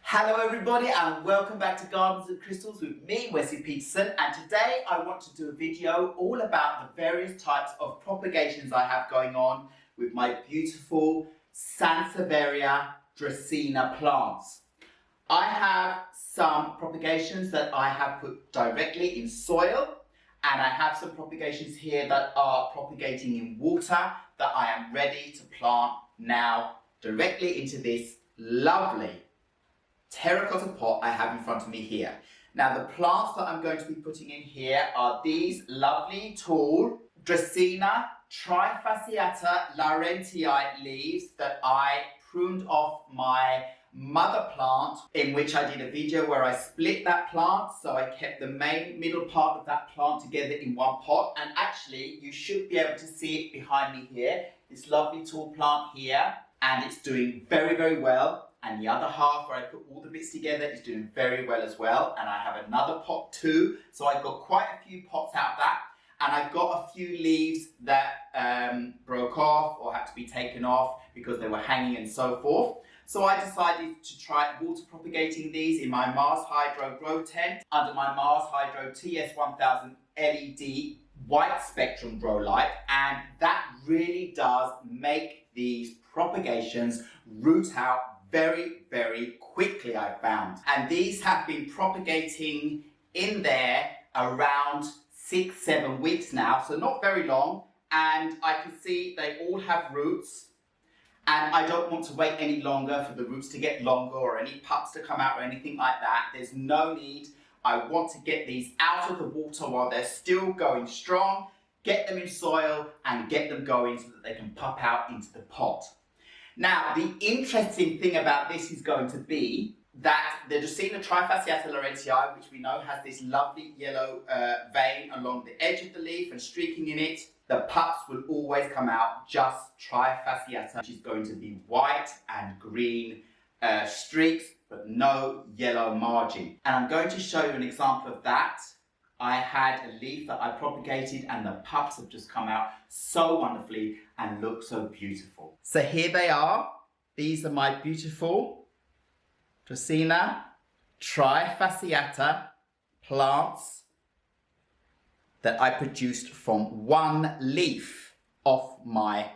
Hello everybody and welcome back to Gardens and Crystals with me, Wesley Peterson, and today I want to do a video all about the various types of propagations I have going on with my beautiful Sansevieria Dracaena plants. I have some propagations that I have put directly in soil, and I have some propagations here that are propagating in water that I am ready to plant now directly into this lovely terracotta pot I have in front of me here. Now the plants that I'm going to be putting in here are these lovely tall Dracaena Trifasciata Laurentii leaves that I pruned off my mother plant, in which I did a video where I split that plant, so I kept the main middle part of that plant together in one pot. And actually you should be able to see it behind me here, this lovely tall plant here, and it's doing very well. And the other half where I put all the bits together is doing very well as well. And I have another pot too. So I got quite a few pots out of that. And I got a few leaves that broke off or had to be taken off because they were hanging and so forth. So I decided to try water propagating these in my Mars Hydro grow tent under my Mars Hydro TS1000 LED white spectrum grow light. And that really does make these propagations root out very quickly, I found. And these have been propagating in there around 6-7 weeks now, so not very long, and I can see they all have roots, and I don't want to wait any longer for the roots to get longer or any pups to come out or anything like that. There's no need. I want to get these out of the water while they're still going strong, get them in soil and get them going so that they can pop out into the pot. Now, the interesting thing about this is going to be that the Dracaena Trifasciata Laurentii, which we know has this lovely yellow vein along the edge of the leaf and streaking in it, the pups will always come out just Trifasciata, which is going to be white and green streaks, but no yellow margin. And I'm going to show you an example of that. I had a leaf that I propagated and the pups have just come out so wonderfully and look so beautiful. So here they are. These are my beautiful Dracaena Trifasciata plants that I produced from one leaf off my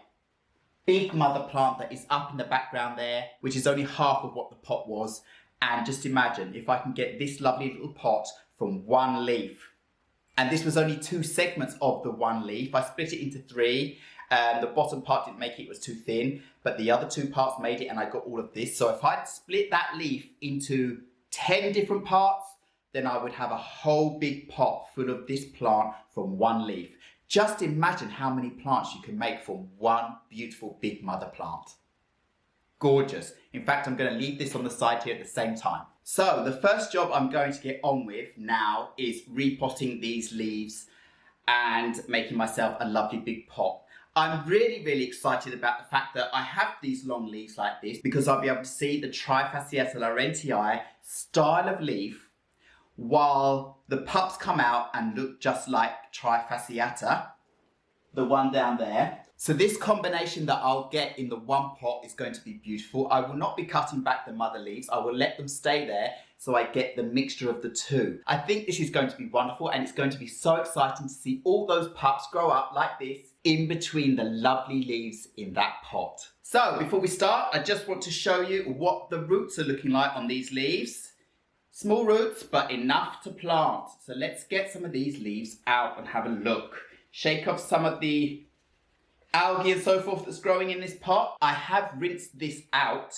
big mother plant that is up in the background there, which is only half of what the pot was. And just imagine if I can get this lovely little pot from one leaf. And this was only 2 segments of the one leaf. I split it into 3. The bottom part didn't make it, it was too thin, but the other 2 parts made it and I got all of this. So if I'd split that leaf into 10 different parts, then I would have a whole big pot full of this plant from one leaf. Just imagine how many plants you can make from one beautiful big mother plant. Gorgeous. In fact, I'm going to leave this on the side here at the same time. So the first job I'm going to get on with now is repotting these leaves and making myself a lovely big pot. I'm really excited about the fact that I have these long leaves like this because I'll be able to see the Trifasciata Laurentii style of leaf while the pups come out and look just like Trifasciata, the one down there. So this combination that I'll get in the one pot is going to be beautiful. I will not be cutting back the mother leaves. I will let them stay there so I get the mixture of the 2. I think this is going to be wonderful and it's going to be so exciting to see all those pups grow up like this in between the lovely leaves in that pot. So before we start, I just want to show you what the roots are looking like on these leaves. Small roots, but enough to plant. So let's get some of these leaves out and have a look. Shake off some of the algae and so forth that's growing in this pot. I have rinsed this out,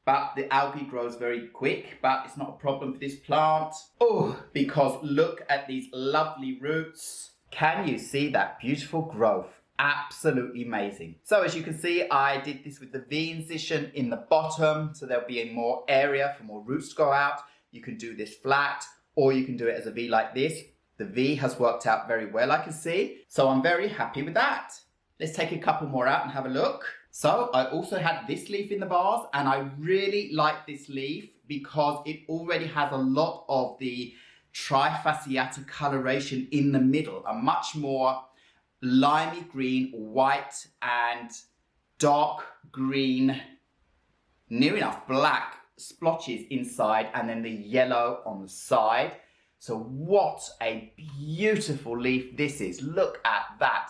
but the algae grows very quick, but it's not a problem for this plant. Oh, because look at these lovely roots. Can you see that beautiful growth? Absolutely amazing. So as you can see, I did this with the V incision in the bottom, so there'll be more area for more roots to go out. You can do this flat, or you can do it as a V like this. The V has worked out very well, I can see. So I'm very happy with that. Let's take a couple more out and have a look. So I also had this leaf in the vase and I really like this leaf because it already has a lot of the Trifasciata coloration in the middle, a much more limey green, white and dark green, near enough black splotches inside and then the yellow on the side. So what a beautiful leaf this is. Look at that.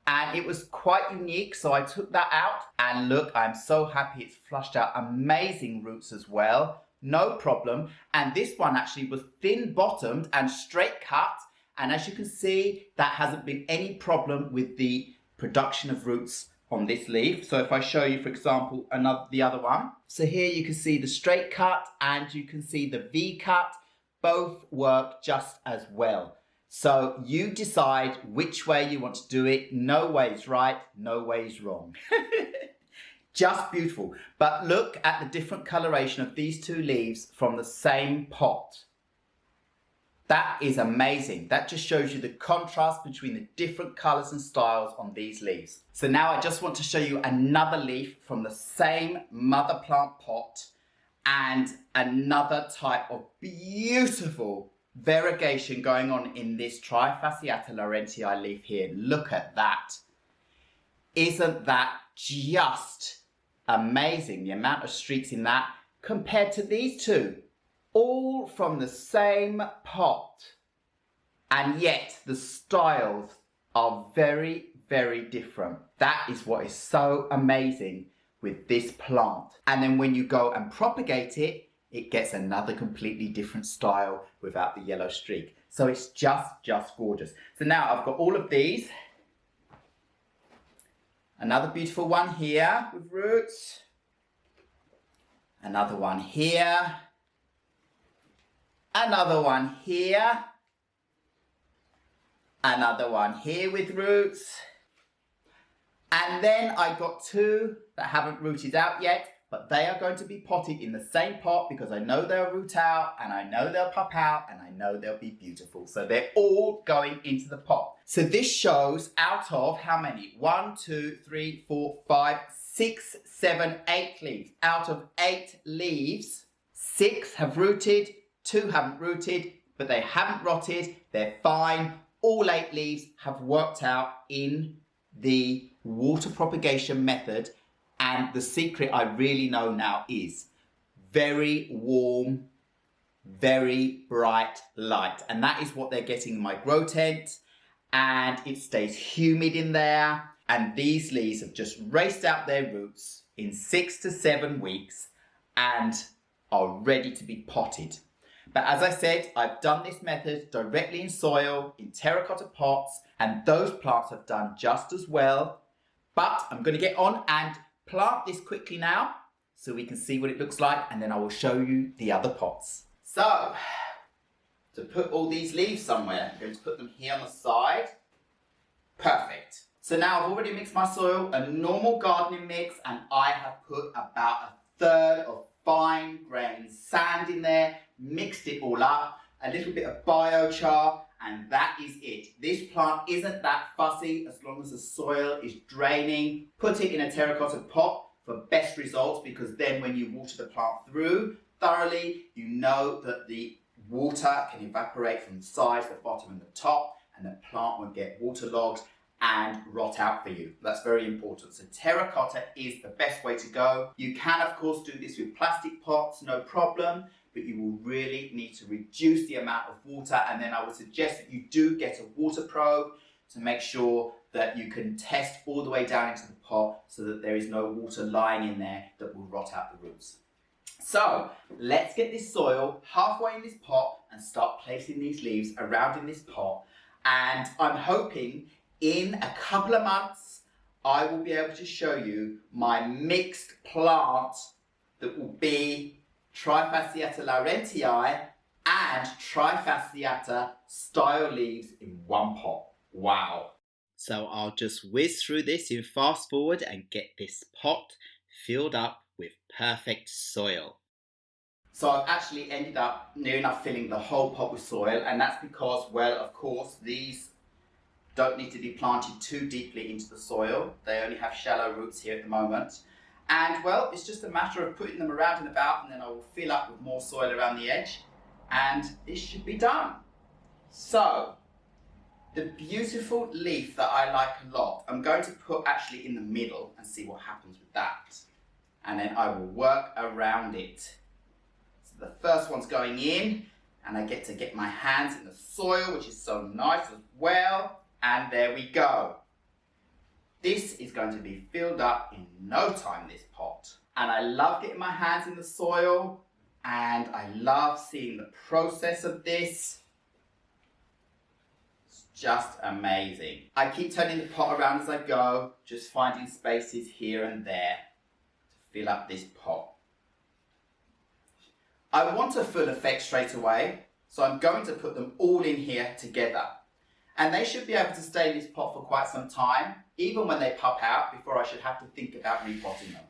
And it was quite unique, so I took that out. And look, I'm so happy it's flushed out. Amazing roots as well, no problem. And this one actually was thin bottomed and straight cut. And as you can see, that hasn't been any problem with the production of roots on this leaf. So if I show you, for example, the other one. So here you can see the straight cut and you can see the V cut. Both work just as well. So you decide which way you want to do it. No way is right, no way is wrong. Just beautiful. But look at the different coloration of these two leaves from the same pot. That is amazing. That just shows you the contrast between the different colors and styles on these leaves. So now I just want to show you another leaf from the same mother plant pot and another type of beautiful variegation going on in this Trifasciata Laurentii leaf here. Look at that. Isn't that just amazing? The amount of streaks in that compared to these two. All from the same pot, and yet the styles are very, very different. That is what is so amazing with this plant. And then when you go and propagate it, it gets another completely different style without the yellow streak. So it's just gorgeous. So now I've got all of these. Another beautiful one here with roots. Another one here. Another one here. Another one here with roots. And then I've got two that haven't rooted out yet, but they are going to be potted in the same pot because I know they'll root out and I know they'll pop out and I know they'll be beautiful. So they're all going into the pot. So this shows out of how many? 1, 2, 3, 4, 5, 6, 7, 8 leaves. Out of 8 leaves, 6 have rooted, 2 haven't rooted, but they haven't rotted. They're fine. All 8 leaves have worked out in the water propagation method. And the secret I really know now is very warm, very bright light. And that is what they're getting in my grow tent. And it stays humid in there. And these leaves have just raced out their roots in 6 to 7 weeks and are ready to be potted. But as I said, I've done this method directly in soil, in terracotta pots, and those plants have done just as well. But I'm going to get on and plant this quickly now so we can see what it looks like, and then I will show you the other pots. So, to put all these leaves somewhere, I'm going to put them here on the side. Perfect. So now I've already mixed my soil, a normal gardening mix, and I have put about 1/3 of fine grained sand in there, mixed it all up, a little bit of biochar, and that is it. This plant isn't that fussy as long as the soil is draining. Put it in a terracotta pot for best results, because then when you water the plant through thoroughly, you know that the water can evaporate from the sides, the bottom and the top, and the plant won't get waterlogged and rot out for you. That's very important. So terracotta is the best way to go. You can of course do this with plastic pots, no problem, but you will really need to reduce the amount of water, and then I would suggest that you do get a water probe to make sure that you can test all the way down into the pot so that there is no water lying in there that will rot out the roots. So let's get this soil halfway in this pot and start placing these leaves around in this pot, and I'm hoping in a couple of months I will be able to show you my mixed plant that will be Trifasciata Laurentii and Trifasciata style leaves in one pot. Wow. So I'll just whiz through this in fast forward and get this pot filled up with perfect soil. So I've actually ended up near enough filling the whole pot with soil, and that's because, well, of course, these don't need to be planted too deeply into the soil. They only have shallow roots here at the moment. And well, it's just a matter of putting them around and about, and then I will fill up with more soil around the edge, and this should be done. So, the beautiful leaf that I like a lot, I'm going to put actually in the middle and see what happens with that. And then I will work around it. So the first one's going in, and I get to get my hands in the soil, which is so nice as well. And there we go. This is going to be filled up in no time, this pot. And I love getting my hands in the soil, and I love seeing the process of this. It's just amazing. I keep turning the pot around as I go, just finding spaces here and there to fill up this pot. I want a full effect straight away, so I'm going to put them all in here together. And they should be able to stay in this pot for quite some time, even when they pop out, before I should have to think about repotting them.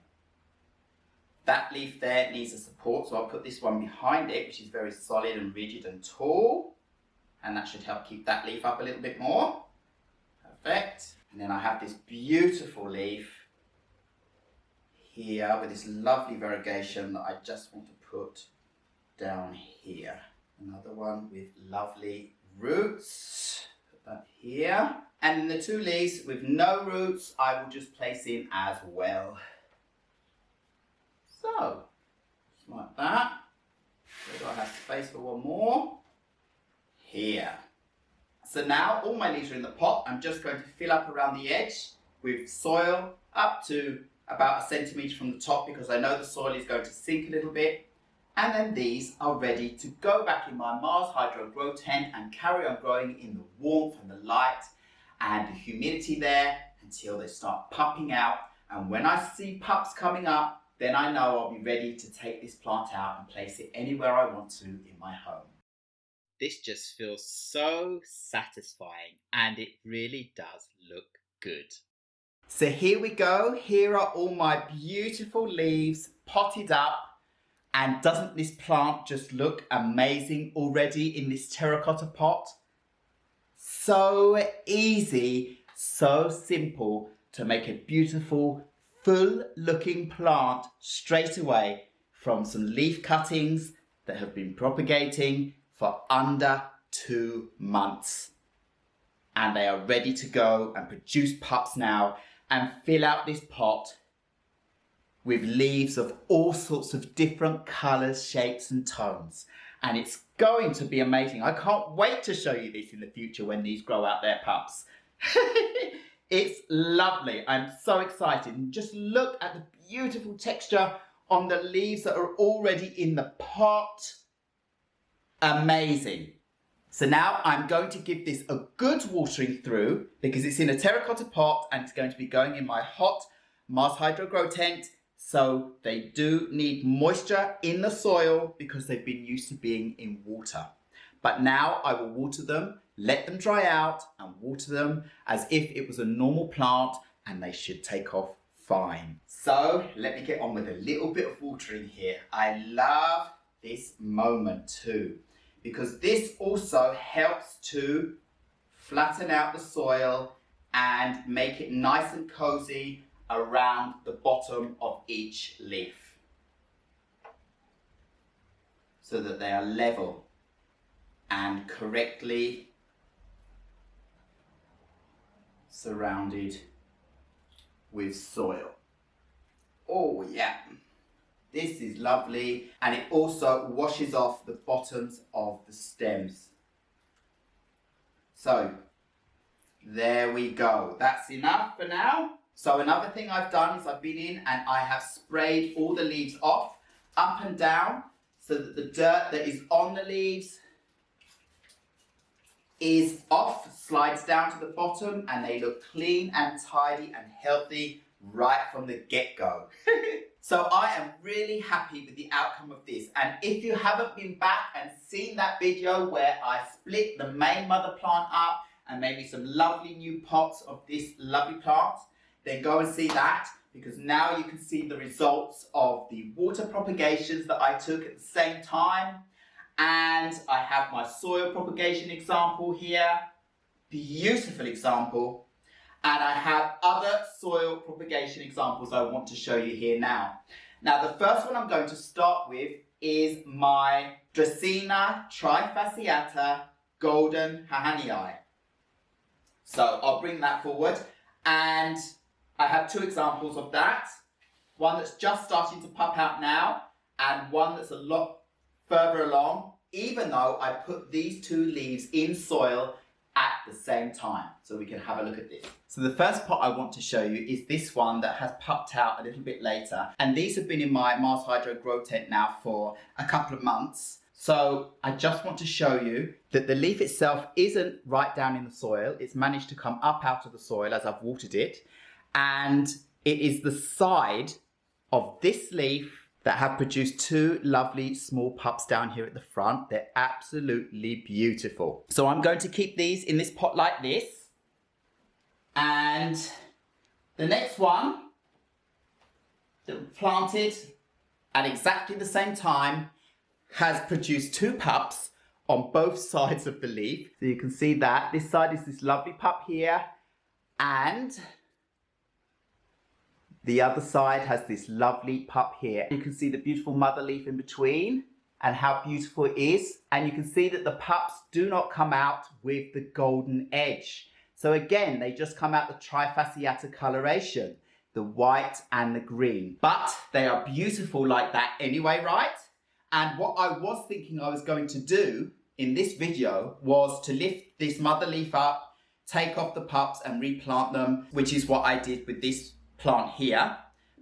That leaf there needs a support, so I'll put this one behind it, which is very solid and rigid and tall. And that should help keep that leaf up a little bit more. Perfect. And then I have this beautiful leaf here with this lovely variegation that I just want to put down here. Another one with lovely roots. Put that here. And then the two leaves with no roots, I will just place in as well. So, just like that. Where do I have space for one more? Here. So now all my leaves are in the pot. I'm just going to fill up around the edge with soil up to about 1 centimetre from the top, because I know the soil is going to sink a little bit. And then these are ready to go back in my Mars Hydro grow tent and carry on growing in the warmth and the light and the humidity there until they start pupping out. And when I see pups coming up, then I know I'll be ready to take this plant out and place it anywhere I want to in my home. This just feels so satisfying, and it really does look good. So here we go. Here are all my beautiful leaves potted up. And doesn't this plant just look amazing already in this terracotta pot? So easy, so simple to make a beautiful, full-looking plant straight away from some leaf cuttings that have been propagating for under 2 months. And they are ready to go and produce pups now and fill out this pot with leaves of all sorts of different colours, shapes and tones. And it's going to be amazing. I can't wait to show you this in the future when these grow out their pups. It's lovely. I'm so excited. And just look at the beautiful texture on the leaves that are already in the pot. Amazing. So now I'm going to give this a good watering through, because it's in a terracotta pot and it's going to be going in my hot Mars Hydro grow tent. So they do need moisture in the soil because they've been used to being in water. But now I will water them, let them dry out and water them as if it was a normal plant, and they should take off fine. So let me get on with a little bit of watering here. I love this moment too, because this also helps to flatten out the soil and make it nice and cozy around the bottom of each leaf, so that they are level and correctly surrounded with soil. Oh yeah, this is lovely, and it also washes off the bottoms of the stems. So there we go, that's enough for now. So another thing I've done is I've been in and I have sprayed all the leaves off, up and down, so that the dirt that is on the leaves is off, slides down to the bottom, and they look clean and tidy and healthy right from the get-go. So I am really happy with the outcome of this. And if you haven't been back and seen that video where I split the main mother plant up and made me some lovely new pots of this lovely plant, then go and see that, because now you can see the results of the water propagations that I took at the same time. And I have my soil propagation example here, beautiful example. And I have other soil propagation examples I want to show you here now. Now the first one I'm going to start with is my Dracaena Trifasciata Golden Hahnii. So I'll bring that forward, and I have two examples of that. One that's just starting to pop out now, and one that's a lot further along, even though I put these two leaves in soil at the same time. So we can have a look at this. So the first pot I want to show you is this one that has pupped out a little bit later. And these have been in my Mars Hydro grow tent now for a couple of months. So I just want to show you that the leaf itself isn't right down in the soil. It's managed to come up out of the soil as I've watered it. And it is the side of this leaf that have produced two lovely small pups down here at the front. They're absolutely beautiful. So I'm going to keep these in this pot like this. And the next one that was planted at exactly the same time has produced two pups on both sides of the leaf. So you can see that this side is this lovely pup here, and the other side has this lovely pup here. You can see the beautiful mother leaf in between and how beautiful it is. And you can see that the pups do not come out with the golden edge. So again, they just come out the Trifasciata coloration, the white and the green. But they are beautiful like that anyway, right? And what I was thinking I was going to do in this video was to lift this mother leaf up, take off the pups and replant them, which is what I did with this plant here.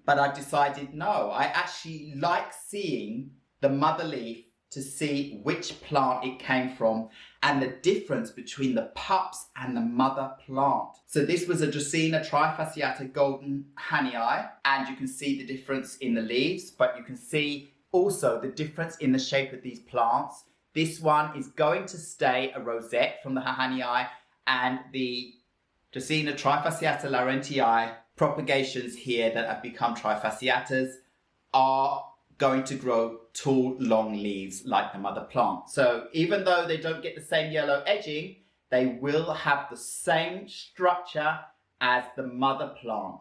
But I've decided no, I actually like seeing the mother leaf to see which plant it came from and the difference between the pups and the mother plant. So this was a Dracaena Trifasciata Golden Hahnii, and you can see the difference in the leaves, but you can see also the difference in the shape of these plants. This one is going to stay a rosette from the Hahnii, and the Dracaena Trifasciata Laurentii propagations here that have become Trifasciatas are going to grow tall, long leaves like the mother plant. So even though they don't get the same yellow edging, they will have the same structure as the mother plant.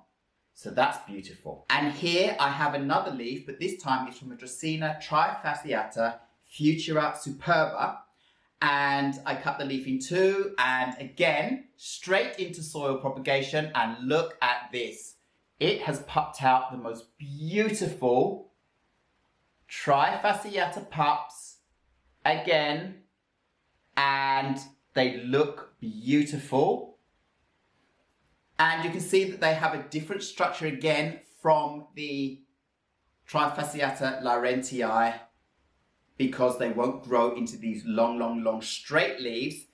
So that's beautiful. And here I have another leaf, but this time it's from a Dracaena Trifasciata Futura Superba. And I cut the leaf in two, and again, straight into soil propagation, and look at this. It has pupped out the most beautiful Trifasciata pups again, and they look beautiful. And you can see that they have a different structure again from the Trifasciata Laurentii, because they won't grow into these long straight leaves.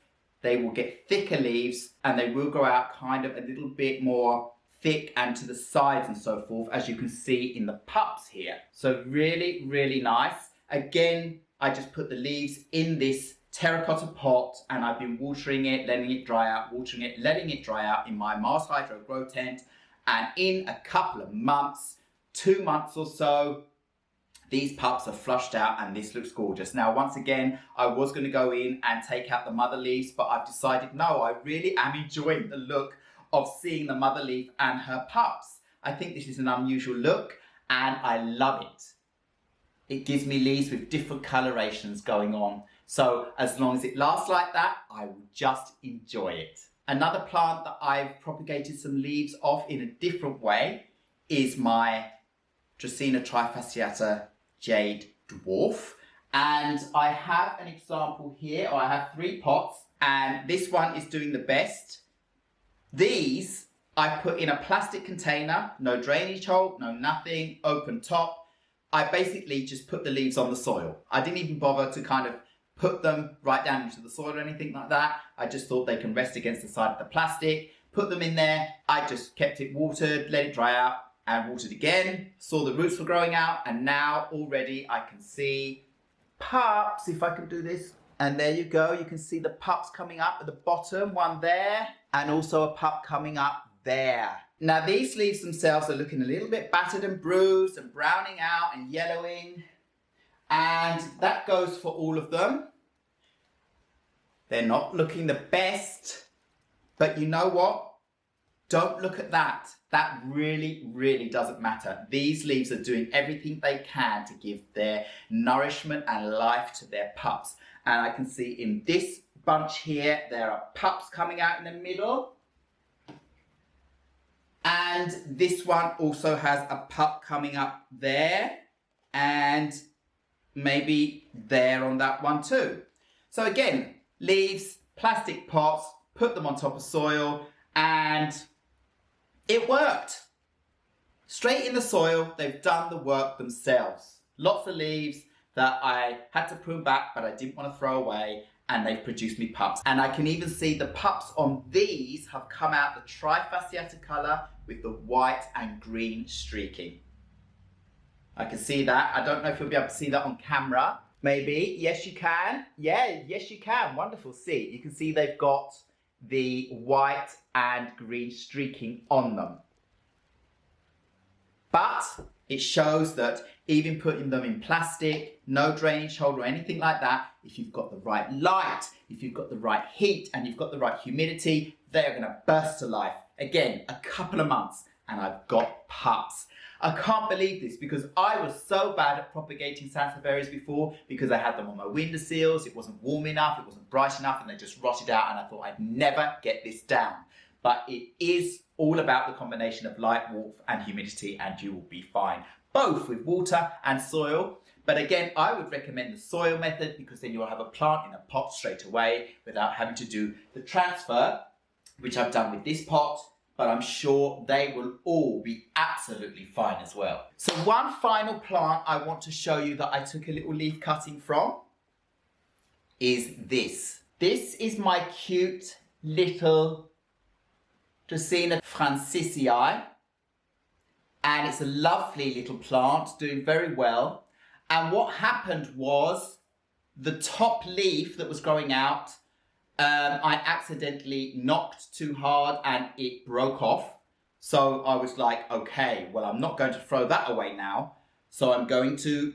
They will get thicker leaves, and they will grow out kind of a little bit more thick and to the sides and so forth, as you can see in the pups here. So really, really nice. Again, I just put the leaves in this terracotta pot, and I've been watering it, letting it dry out, watering it, letting it dry out in my Mars Hydro grow tent. And in a couple of months, 2 months or so, these pups are flushed out, and this looks gorgeous. Now, once again, I was going to go in and take out the mother leaves, but I've decided no, I really am enjoying the look of seeing the mother leaf and her pups. I think this is an unusual look, and I love it. It gives me leaves with different colorations going on. So as long as it lasts like that, I will just enjoy it. Another plant that I've propagated some leaves off in a different way is my Dracaena Trifasciata Jade Dwarf. And I have an example here, or I have 3 pots, and this one is doing the best. These I put in a plastic container, no drainage hole, no nothing, open top. I basically just put the leaves on the soil. I didn't even bother to kind of put them right down into the soil or anything like that. I just thought they can rest against the side of the plastic, put them in there. I just kept it watered, let it dry out, and watered again. Saw the roots were growing out, and now already I can see pups, if I can do this. And there you go, you can see the pups coming up at the bottom, one there, and also a pup coming up there. Now these leaves themselves are looking a little bit battered and bruised and browning out and yellowing. And that goes for all of them. They're not looking the best, but you know what? Don't look at that. That really, really doesn't matter. These leaves are doing everything they can to give their nourishment and life to their pups. And I can see in this bunch here, there are pups coming out in the middle. And this one also has a pup coming up there. And maybe there on that one too. So again, leaves, plastic pots, put them on top of soil, and it worked. Straight in the soil, they've done the work themselves. Lots of leaves that I had to prune back, but I didn't want to throw away, and they've produced me pups. And I can even see the pups on these have come out the Trifasciata colour with the white and green streaking. I can see that. I don't know if you'll be able to see that on camera. Maybe. Yes, you can. Yeah, yes, you can. Wonderful. See, you can see they've got the white and green streaking on them. But it shows that even putting them in plastic, no drainage hole or anything like that, if you've got the right light, if you've got the right heat and you've got the right humidity, they're going to burst to life. Again, a couple of months and I've got pups. I can't believe this because I was so bad at propagating Sansevierias before because I had them on my windowsills, it wasn't warm enough, it wasn't bright enough, and they just rotted out, and I thought I'd never get this down. But it is all about the combination of light, warmth and humidity, and you will be fine, both with water and soil. But again, I would recommend the soil method because then you'll have a plant in a pot straight away without having to do the transfer, which I've done with this pot, but I'm sure they will all be absolutely fine as well. So one final plant I want to show you that I took a little leaf cutting from is this. This is my cute little Dracaena Francisii, and it's a lovely little plant doing very well. And what happened was the top leaf that was growing out, I accidentally knocked too hard and it broke off. So I was like, okay, well, I'm not going to throw that away now. So I'm going to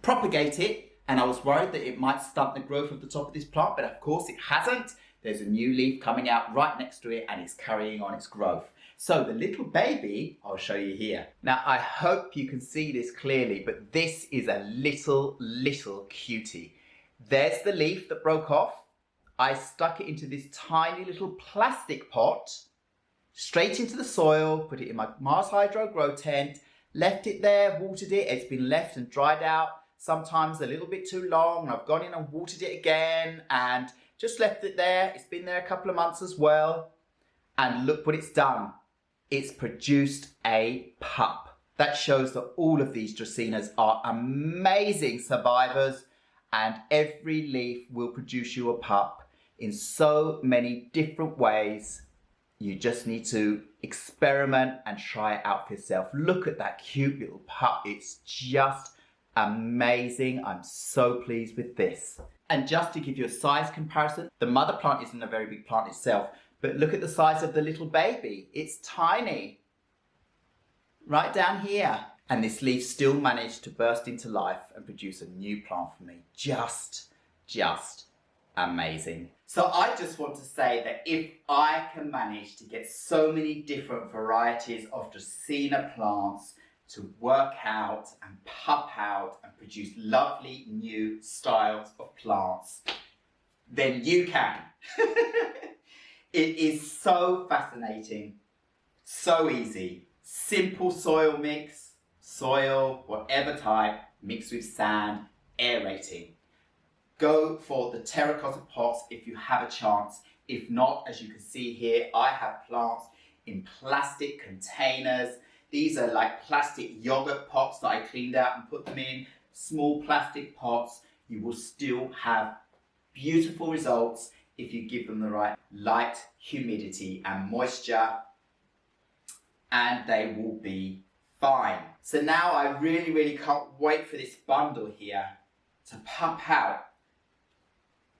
propagate it. And I was worried that it might stunt the growth of the top of this plant, but of course it hasn't. There's a new leaf coming out right next to it and it's carrying on its growth. So the little baby, I'll show you here. Now I hope you can see this clearly, but this is a little cutie. There's the leaf that broke off. I stuck it into this tiny little plastic pot, straight into the soil, put it in my Mars Hydro grow tent, left it there, watered it. It's been left and dried out, sometimes a little bit too long. I've gone in and watered it again and just left it there. It's been there a couple of months as well. And look what it's done. It's produced a pup. That shows that all of these Dracaenas are amazing survivors, and every leaf will produce you a pup in so many different ways. You just need to experiment and try it out for yourself. Look at that cute little pup. It's just amazing. I'm so pleased with this. And just to give you a size comparison, the mother plant isn't a very big plant itself, but look at the size of the little baby. It's tiny, right down here. And this leaf still managed to burst into life and produce a new plant for me. Just amazing. So I just want to say that if I can manage to get so many different varieties of Dracaena plants to work out and pup out and produce lovely new styles of plants, then you can. It is so fascinating, so easy. Simple soil mix, soil, whatever type, mixed with sand, aerating. Go for the terracotta pots if you have a chance. If not, as you can see here, I have plants in plastic containers. These are like plastic yogurt pots that I cleaned out and put them in. Small plastic pots. You will still have beautiful results if you give them the right light, humidity and moisture, and they will be fine. So now I really can't wait for this bundle here to pup out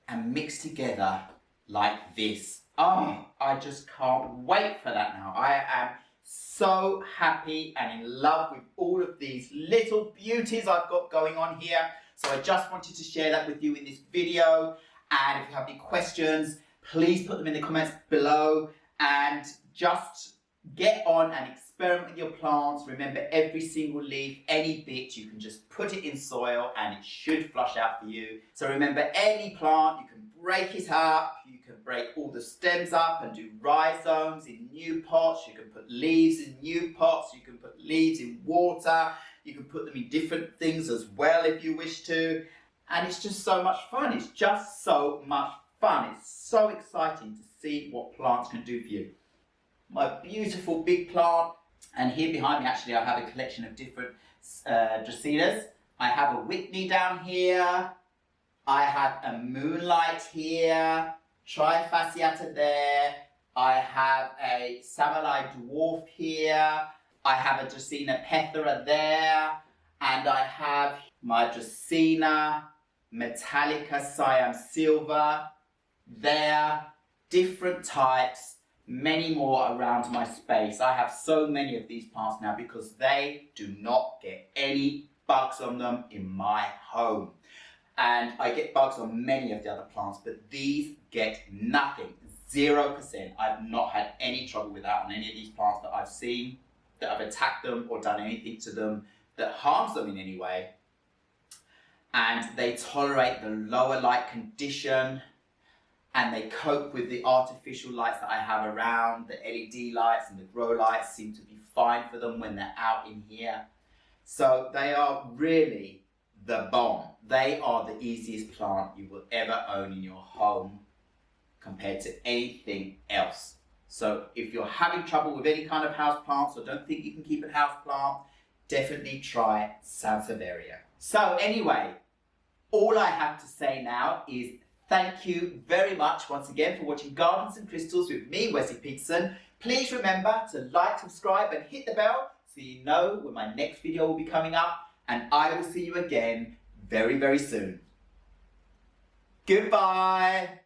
and mix together like this. Oh, I just can't wait for that now. I am so happy and in love with all of these little beauties I've got going on here. So I just wanted to share that with you in this video. And if you have any questions, please put them in the comments below, and just get on and experiment with your plants. Remember, every single leaf, any bit, you can just put it in soil and it should flush out for you. So remember, any plant, you can break it up, you can break all the stems up and do rhizomes in new pots, you can put leaves in new pots, you can put leaves in water, You can put them in different things as well if you wish to. And it's just so much fun. It's just so much fun. It's so exciting to see what plants can do for you. My beautiful big plant. And here behind me, actually, I have a collection of different Dracaenas. I have a Whitney down here. I have a Moonlight here. Trifasciata there. I have a Jade Dwarf here. I have a Dracaena Pethera there. And I have my Dracaena Metallica Siam Silver there. Different types. Many more around my space. I have so many of these plants now because they do not get any bugs on them in my home. And I get bugs on many of the other plants, but these get nothing, 0%. I've not had any trouble with that on any of these plants that I've seen, that I've attacked them or done anything to them that harms them in any way. And they tolerate the lower light condition, and they cope with the artificial lights that I have around. The LED lights and the grow lights seem to be fine for them when they're out in here. So they are really the bomb. They are the easiest plant you will ever own in your home compared to anything else. So if you're having trouble with any kind of house plants or don't think you can keep a house plant, definitely try Sansevieria. So anyway, all I have to say now is thank you very much once again for watching Gardens and Crystals with me, Wesley Peterson. Please remember to like, subscribe and hit the bell so you know when my next video will be coming up, and I will see you again very, very soon. Goodbye.